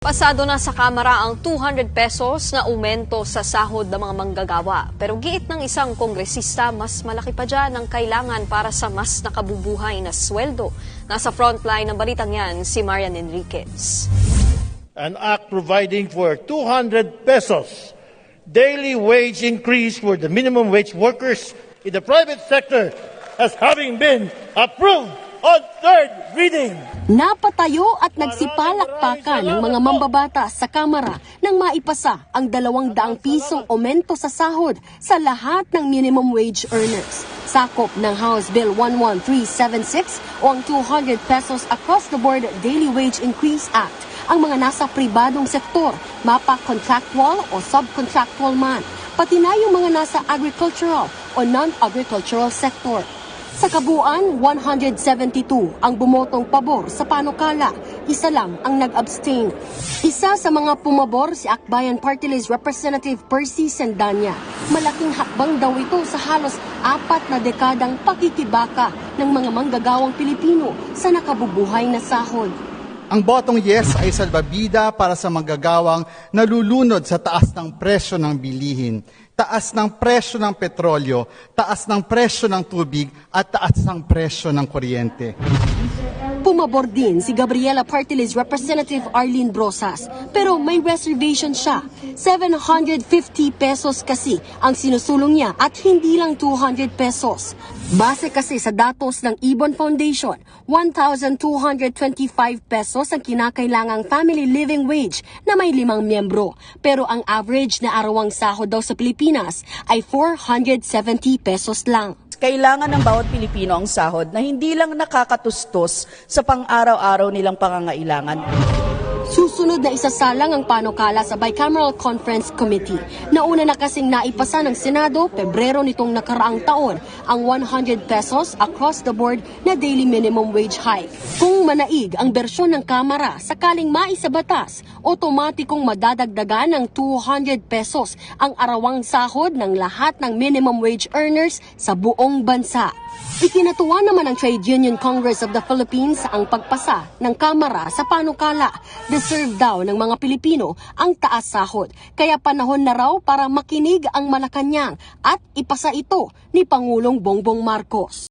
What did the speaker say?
Pasado na sa Kamara ang 200 pesos na aumento sa sahod ng mga manggagawa. Pero giit ng isang kongresista, mas malaki pa dyan ang kailangan para sa mas nakabubuhay na sweldo. Nasa frontline ng balitang yan si Marian Enriquez. An act providing for 200 pesos daily wage increase for the minimum wage workers in the private sector has having been approved on third reading. Napatayo at nagsipalakpakan ng mga mambabatas sa Kamara nang maipasa ang 200 pisong aumento sa sahod sa lahat ng minimum wage earners. Sakop ng House Bill 11376 o ang 200 pesos across the board Daily Wage Increase Act ang mga nasa pribadong sektor, mapa-contractual o subcontractual man, pati na yung mga nasa agricultural o non-agricultural sector. Sa kabuuan, 172 ang bumotong pabor sa panukala, isa lang ang nag-abstain. Isa sa mga pumabor si Akbayan Party List Representative Percy Sendanya. Malaking hakbang daw ito sa halos 4 na dekadang pakikibaka ng mga manggagawang Pilipino sa nakabubuhay na sahod. Ang botong yes ay salbabida para sa manggagawang nalulunod sa taas ng presyo ng bilihin, taas ng presyo ng petrolyo, taas ng presyo ng tubig at taas ng presyo ng kuryente. Pumabor din si Gabriela Party List Representative Arlene Brosas, pero may reservation siya. 750 pesos kasi ang sinusulong niya at hindi lang 200 pesos. Base kasi sa datos ng Ibon Foundation, 1,225 pesos ang kinakailangang family living wage na may 5 miyembro. Pero ang average na arawang sahod daw sa Pilipinas ay 470 pesos lang. Kailangan ng bawat Pilipino ang sahod na hindi lang nakakatustos sa pang-araw-araw nilang pangangailangan. Susunod na isasalang ang panukala sa Bicameral Conference Committee. Nauna na kasing naipasa ng Senado, Pebrero nitong nakaraang taon, ang 100 pesos across the board na daily minimum wage hike. Kung manaig ang bersyon ng Kamara, sakaling maisabatas, otomatikong madadagdagan ng 200 pesos ang arawang sahod ng lahat ng minimum wage earners sa buong bansa. Ikinatuwa naman ng Trade Union Congress of the Philippines ang pagpasa ng Kamara sa panukala. Deserve daw ng mga Pilipino ang taas sahod. Kaya panahon na raw para makinig ang Malacanang at ipasa ito ni Pangulong Bongbong Marcos.